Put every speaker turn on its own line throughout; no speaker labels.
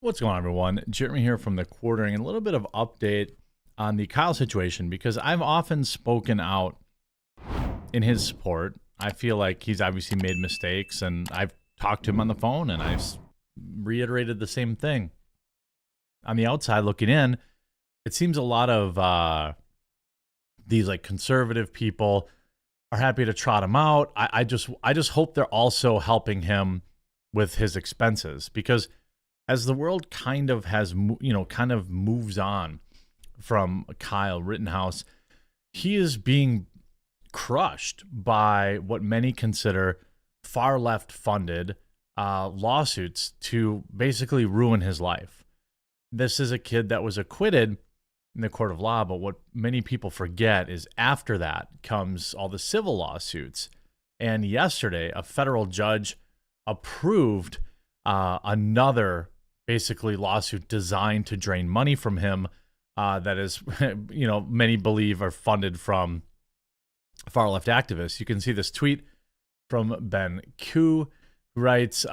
What's going on, everyone? Jeremy here from the Quartering, and a little bit of update on the Kyle situation because I've often spoken out in his support. I feel like he's obviously made mistakes, and I've talked to him on the phone, and I've reiterated the same thing. On the outside looking in, it seems a lot of these like conservative people are happy to trot him out. I just hope they're also helping him with his expenses because as the world kind of kind of moves on from Kyle Rittenhouse, he is being crushed by what many consider far left funded lawsuits to basically ruin his life. This is a kid that was acquitted in the court of law, but what many people forget is after that comes all the civil lawsuits. And yesterday, a federal judge approved another basically lawsuit designed to drain money from him that is, many believe are funded from far left activists. You can see this tweet from Ben Q, who writes,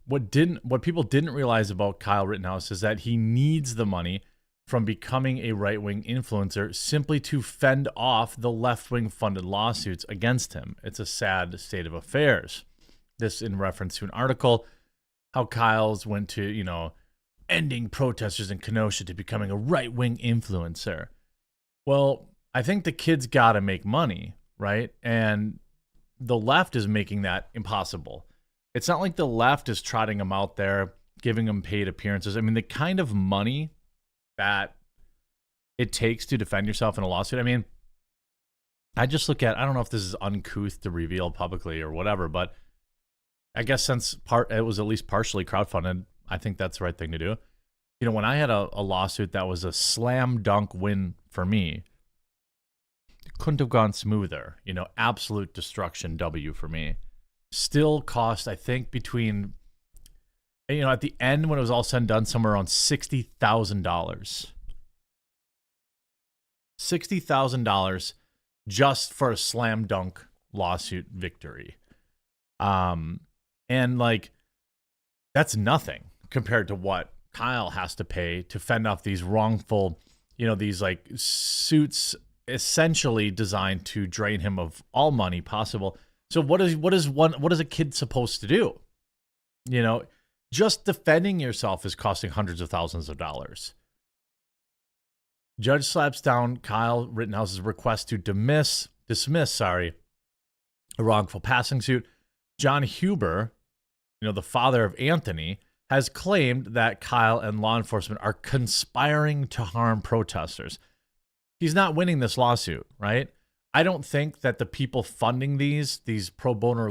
what people didn't realize about Kyle Rittenhouse is that he needs the money from becoming a right-wing influencer simply to fend off the left-wing funded lawsuits against him. It's a sad state of affairs. This in reference to an article how Kyle's went to, ending protesters in Kenosha to becoming a right-wing influencer. Well, I think the kid's got to make money, right? And the left is making that impossible. It's not like the left is trotting him out there, giving him paid appearances. I mean, the kind of money that it takes to defend yourself in a lawsuit. I mean, I just look at, I don't know if this is uncouth to reveal publicly or whatever, but I guess since it was at least partially crowdfunded, I think that's the right thing to do. When I had a lawsuit that was a slam dunk win for me, it couldn't have gone smoother. Absolute destruction W for me. Still cost, I think, between, at the end when it was all said and done, somewhere around $60,000. $60,000 just for a slam dunk lawsuit victory. And that's nothing compared to what Kyle has to pay to fend off these wrongful, these suits essentially designed to drain him of all money possible. So what is a kid supposed to do? Just defending yourself is costing hundreds of thousands of dollars. Judge slaps down Kyle Rittenhouse's request to dismiss a wrongful passing suit. John Huber, the father of Anthony, has claimed that Kyle and law enforcement are conspiring to harm protesters. He's not winning this lawsuit, right? I don't think that the people funding these pro bono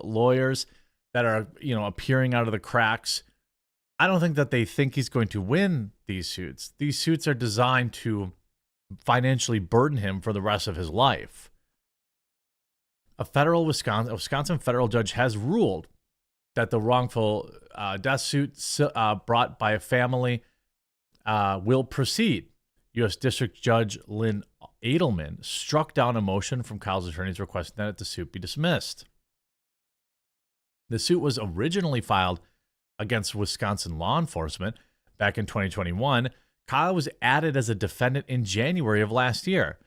lawyers that are, appearing out of the cracks, I don't think that they think he's going to win these suits. These suits are designed to financially burden him for the rest of his life. A Wisconsin federal judge has ruled that the wrongful death suit brought by a family will proceed. U.S. District Judge Lynn Edelman struck down a motion from Kyle's attorneys requesting that the suit be dismissed. The suit was originally filed against Wisconsin law enforcement back in 2021. Kyle was added as a defendant in January of last year.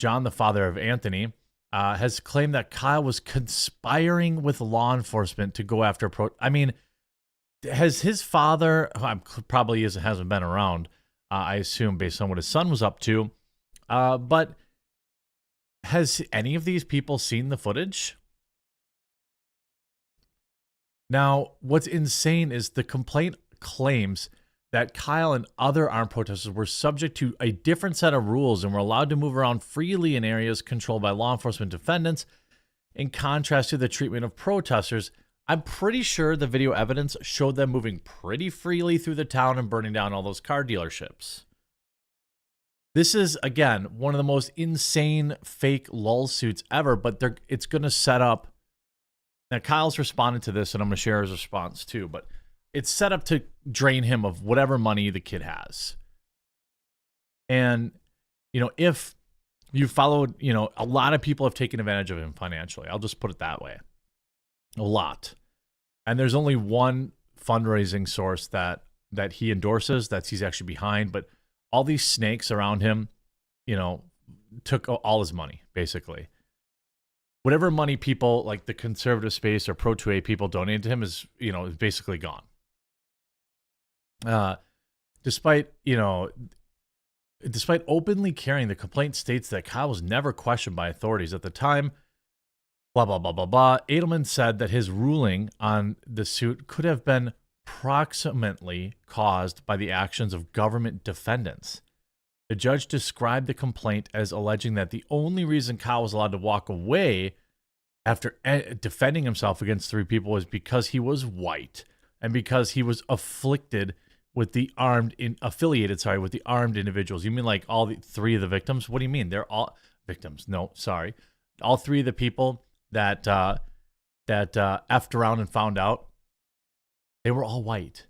John, the father of Anthony, has claimed that Kyle was conspiring with law enforcement to go after has his father, probably hasn't been around, I assume based on what his son was up to, but has any of these people seen the footage? Now, what's insane is the complaint claims that Kyle and other armed protesters were subject to a different set of rules and were allowed to move around freely in areas controlled by law enforcement defendants, in contrast to the treatment of protesters. I'm pretty sure the video evidence showed them moving pretty freely through the town and burning down all those car dealerships. This is, again, one of the most insane fake lull suits ever, but it's going to set up. Now, Kyle's responded to this, and I'm going to share his response too, but it's set up to drain him of whatever money the kid has. And, if you followed, a lot of people have taken advantage of him financially. I'll just put it that way. A lot. And there's only one fundraising source that he endorses, that he's actually behind. But all these snakes around him, took all his money, basically. Whatever money people like the conservative space or Pro 2A people donated to him is basically gone. Despite openly carrying, the complaint states that Kyle was never questioned by authorities at the time. Blah, blah, blah, blah, blah. Edelman said that his ruling on the suit could have been proximately caused by the actions of government defendants. The judge described the complaint as alleging that the only reason Kyle was allowed to walk away after defending himself against 3 people was because he was white and because he was afflicted with the affiliated with the armed individuals. You mean like all 3 of the victims? What do you mean? They're all victims. No, sorry. All 3 of the people that effed around and found out, they were all white.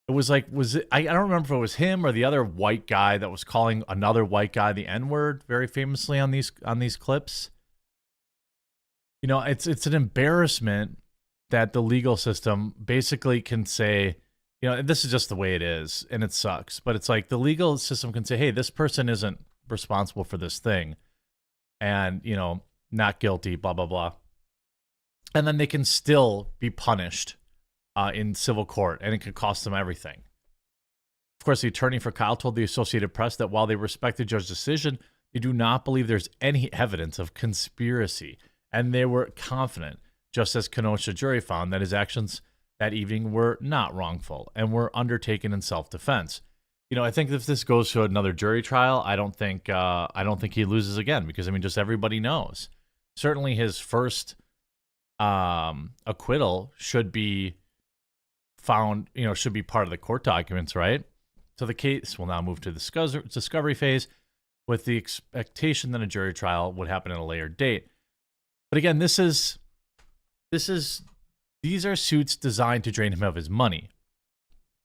It was like, I don't remember if it was him or the other white guy that was calling another white guy the N-word very famously on these clips. It's an embarrassment that the legal system basically can say, this is just the way it is, and it sucks. But it's like the legal system can say, hey, this person isn't responsible for this thing, and, not guilty, blah, blah, blah. And then they can still be punished in civil court, and it could cost them everything. Of course, the attorney for Kyle told the Associated Press that while they respect the judge's decision, they do not believe there's any evidence of conspiracy. And they were confident, just as Kenosha jury found, that his actions that evening were not wrongful and were undertaken in self-defense. I think if this goes to another jury trial, I don't think he loses again, because just everybody knows. Certainly, his first acquittal should be found, should be part of the court documents, right? So the case will now move to the discovery phase, with the expectation that a jury trial would happen at a later date. But again, these are suits designed to drain him of his money.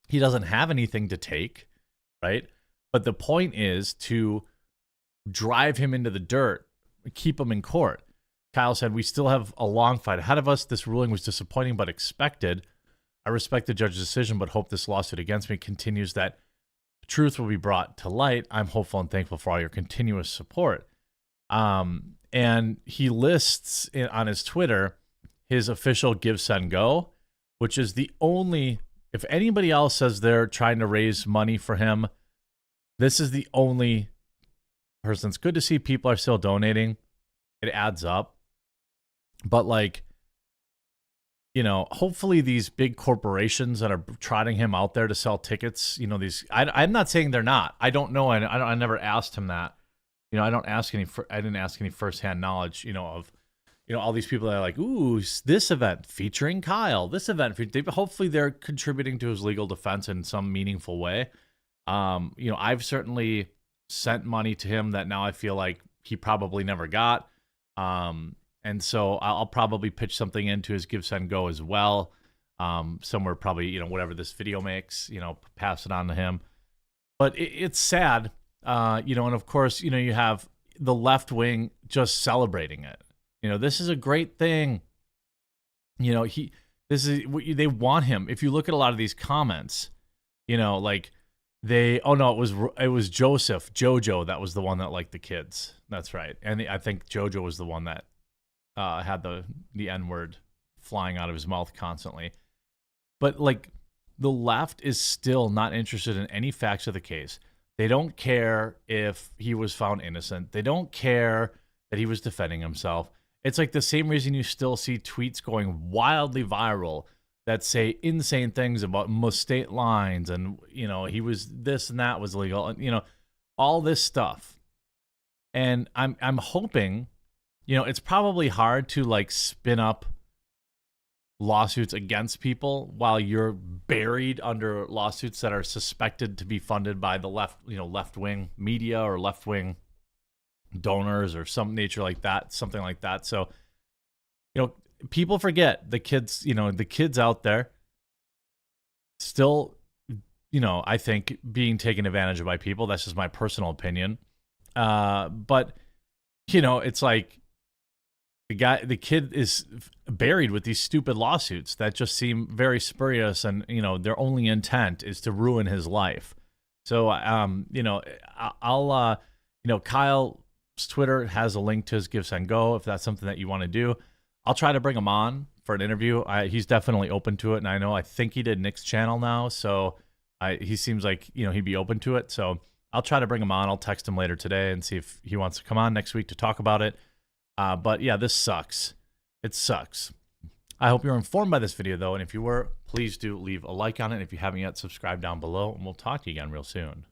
He doesn't have anything to take, right? But the point is to drive him into the dirt, keep him in court. Kyle said, "We still have a long fight ahead of us. This ruling was disappointing but expected. I respect the judge's decision, but hope this lawsuit against me continues, that the truth will be brought to light. I'm hopeful and thankful for all your continuous support." And he lists on his Twitter his official Give, Send, Go, which is the only, if anybody else says they're trying to raise money for him, this is the only person. It's good to see people are still donating. It adds up. But hopefully these big corporations that are trotting him out there to sell tickets, I'm not saying they're not. I don't know. I never asked him that. I didn't ask any firsthand knowledge, of, all these people that are like, ooh, this event featuring Kyle, this event. Hopefully they're contributing to his legal defense in some meaningful way. I've certainly sent money to him that now I feel like he probably never got. And so I'll probably pitch something into his Give, Send, Go as well. Somewhere probably, whatever this video makes, pass it on to him. But it's sad. And of course, you have the left wing just celebrating it. This is a great thing. They want him. If you look at a lot of these comments, it was Jojo. That was the one that liked the kids. That's right. And I think Jojo was the one that had the N-word flying out of his mouth constantly. But the left is still not interested in any facts of the case. They don't care if he was found innocent. They don't care that he was defending himself. It's like the same reason you still see tweets going wildly viral that say insane things about state lines and, he was this and that was illegal, and, all this stuff. And I'm hoping, it's probably hard to spin up lawsuits against people while you're buried under lawsuits that are suspected to be funded by the left-wing media or left-wing donors or some nature like that, something like that. So, people forget the kids out there still, I think being taken advantage of by people. That's just my personal opinion. But, it's like the kid is buried with these stupid lawsuits that just seem very spurious, and their only intent is to ruin his life. So I'll Kyle's Twitter has a link to his Give Send Go if that's something that you want to do. I'll try to bring him on for an interview. He's definitely open to it, and I think he did Nick's channel now, so he seems like he'd be open to it. So I'll try to bring him on. I'll text him later today and see if he wants to come on next week to talk about it. But yeah, this sucks. It sucks. I hope you're informed by this video, though, and if you were, please do leave a like on it. If you haven't yet, subscribe down below, and we'll talk to you again real soon.